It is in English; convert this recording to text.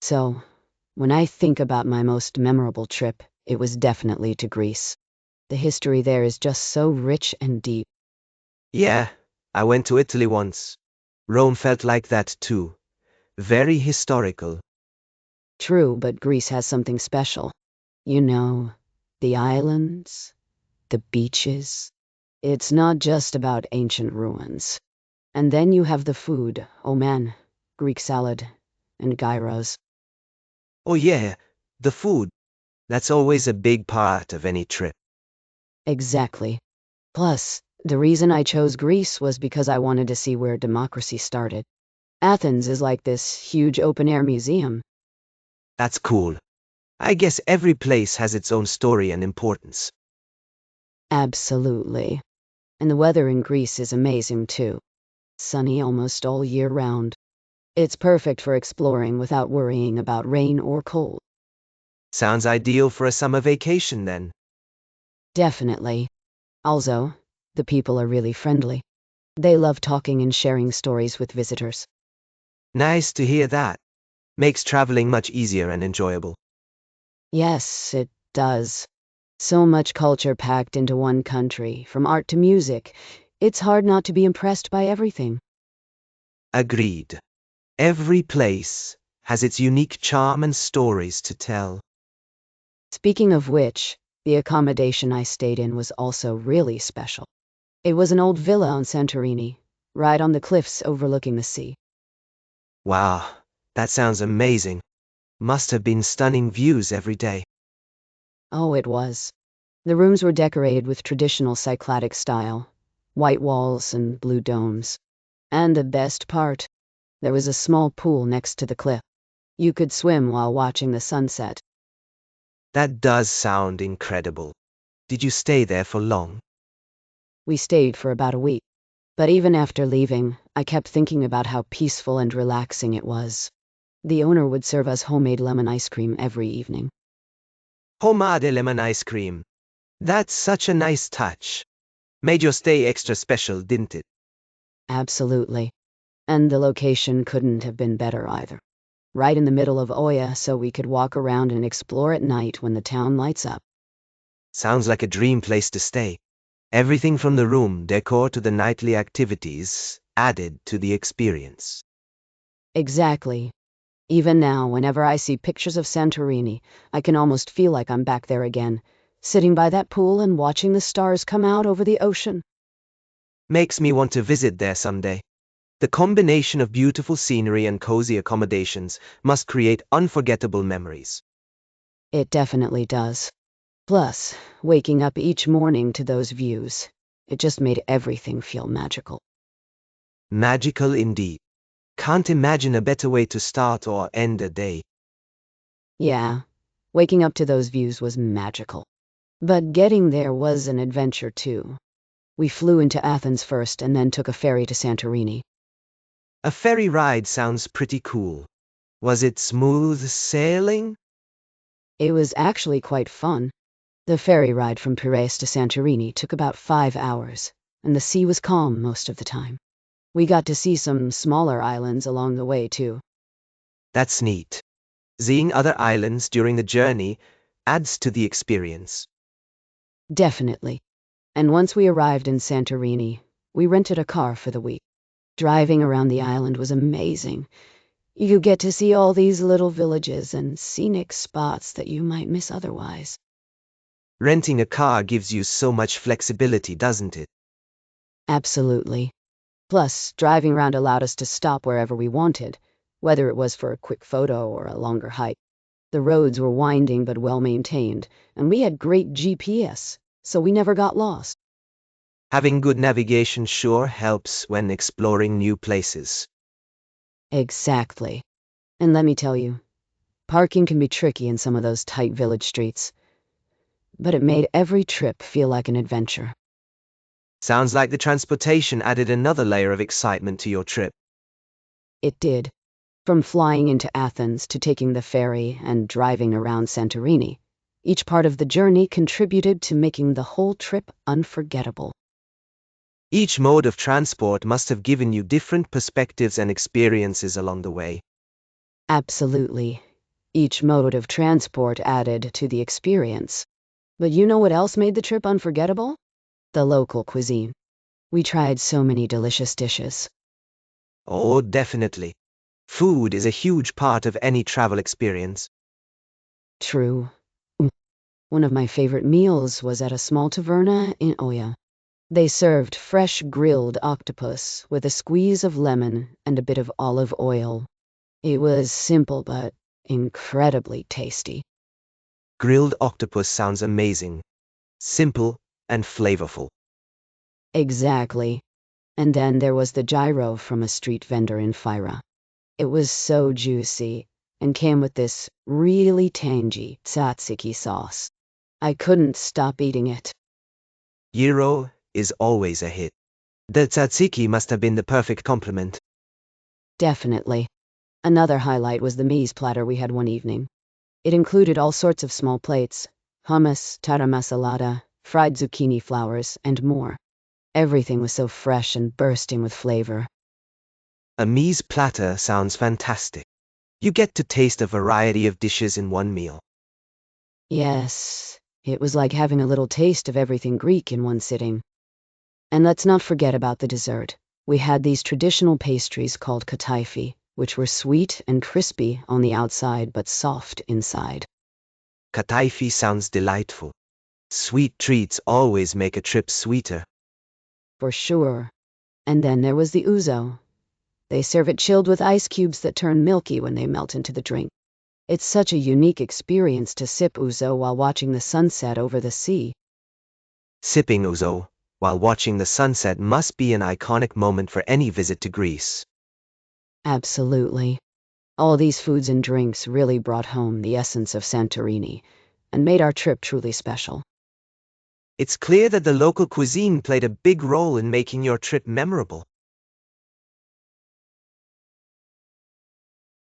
So, when I think about my most memorable trip, it was definitely to Greece. The history there is just so rich and deep. Yeah, I went to Italy once. Rome felt like that too. Very historical. True, but Greece has something special. You know, the islands, the beaches. It's not just about ancient ruins. And then you have the food. Oh man, Greek salad and gyros. Oh yeah, the food. That's always a big part of any trip. Exactly. Plus, the reason I chose Greece was because I wanted to see where democracy started. Athens is like this huge open-air museum. That's cool. I guess every place has its own story and importance. Absolutely. And the weather in Greece is amazing too. Sunny almost all year round. It's perfect for exploring without worrying about rain or cold. Sounds ideal for a summer vacation then. Definitely. Also, the people are really friendly. They love talking and sharing stories with visitors. Nice to hear that. Makes traveling much easier and enjoyable. Yes, it does. So much culture packed into one country, from art to music. It's hard not to be impressed by everything. Agreed. Every place has its unique charm and stories to tell. Speaking of which, the accommodation I stayed in was also really special. It was an old villa on Santorini, right on the cliffs overlooking the sea. Wow, that sounds amazing. Must have been stunning views every day. Oh, it was. The rooms were decorated with traditional Cycladic style, white walls and blue domes. And the best part, there was a small pool next to the cliff. You could swim while watching the sunset. That does sound incredible. Did you stay there for long? We stayed for about a week. But even after leaving, I kept thinking about how peaceful and relaxing it was. The owner would serve us homemade lemon ice cream every evening. Homemade lemon ice cream. That's such a nice touch. Made your stay extra special, didn't it? Absolutely. And the location couldn't have been better either. Right in the middle of Oya, so we could walk around and explore at night when the town lights up. Sounds like a dream place to stay. Everything from the room decor to the nightly activities added to the experience. Exactly. Even now, whenever I see pictures of Santorini, I can almost feel like I'm back there again, sitting by that pool and watching the stars come out over the ocean. Makes me want to visit there someday. The combination of beautiful scenery and cozy accommodations must create unforgettable memories. It definitely does. Plus, waking up each morning to those views, it just made everything feel magical. Magical indeed. Can't imagine a better way to start or end a day. Yeah, waking up to those views was magical. But getting there was an adventure too. We flew into Athens first and then took a ferry to Santorini. A ferry ride sounds pretty cool. Was it smooth sailing? It was actually quite fun. The ferry ride from Piraeus to Santorini took about 5 hours, and the sea was calm most of the time. We got to see some smaller islands along the way too. That's neat. Seeing other islands during the journey adds to the experience. Definitely. And once we arrived in Santorini, we rented a car for the week. Driving around the island was amazing. You get to see all these little villages and scenic spots that you might miss otherwise. Renting a car gives you so much flexibility, doesn't it? Absolutely. Plus, driving around allowed us to stop wherever we wanted, whether it was for a quick photo or a longer hike. The roads were winding but well maintained, and we had great GPS, so we never got lost. Having good navigation sure helps when exploring new places. Exactly. And let me tell you, parking can be tricky in some of those tight village streets, but it made every trip feel like an adventure. Sounds like the transportation added another layer of excitement to your trip. It did. From flying into Athens to taking the ferry and driving around Santorini, each part of the journey contributed to making the whole trip unforgettable. Each mode of transport must have given you different perspectives and experiences along the way. Absolutely. Each mode of transport added to the experience. But you know what else made the trip unforgettable? The local cuisine. We tried so many delicious dishes. Oh, definitely. Food is a huge part of any travel experience. True. One of my favorite meals was at a small taverna in Oya. They served fresh grilled octopus with a squeeze of lemon and a bit of olive oil. It was simple but incredibly tasty. Grilled octopus sounds amazing. Simple and flavorful. Exactly. And then there was the gyro from a street vendor in Fira. It was so juicy and came with this really tangy tzatziki sauce. I couldn't stop eating it. Gyro is always a hit. The tzatziki must have been the perfect complement. Definitely. Another highlight was the mise platter we had one evening. It included all sorts of small plates, hummus, tara masalata, fried zucchini flowers, and more. Everything was so fresh and bursting with flavor. A mise platter sounds fantastic. You get to taste a variety of dishes in one meal. Yes, it was like having a little taste of everything Greek in one sitting. And let's not forget about the dessert. We had these traditional pastries called kataifi, which were sweet and crispy on the outside but soft inside. Kataifi sounds delightful. Sweet treats always make a trip sweeter. For sure. And then there was the ouzo. They serve it chilled with ice cubes that turn milky when they melt into the drink. It's such a unique experience to sip ouzo while watching the sunset over the sea. Sipping ouzo while watching the sunset must be an iconic moment for any visit to Greece. Absolutely. All these foods and drinks really brought home the essence of Santorini and made our trip truly special. It's clear that the local cuisine played a big role in making your trip memorable.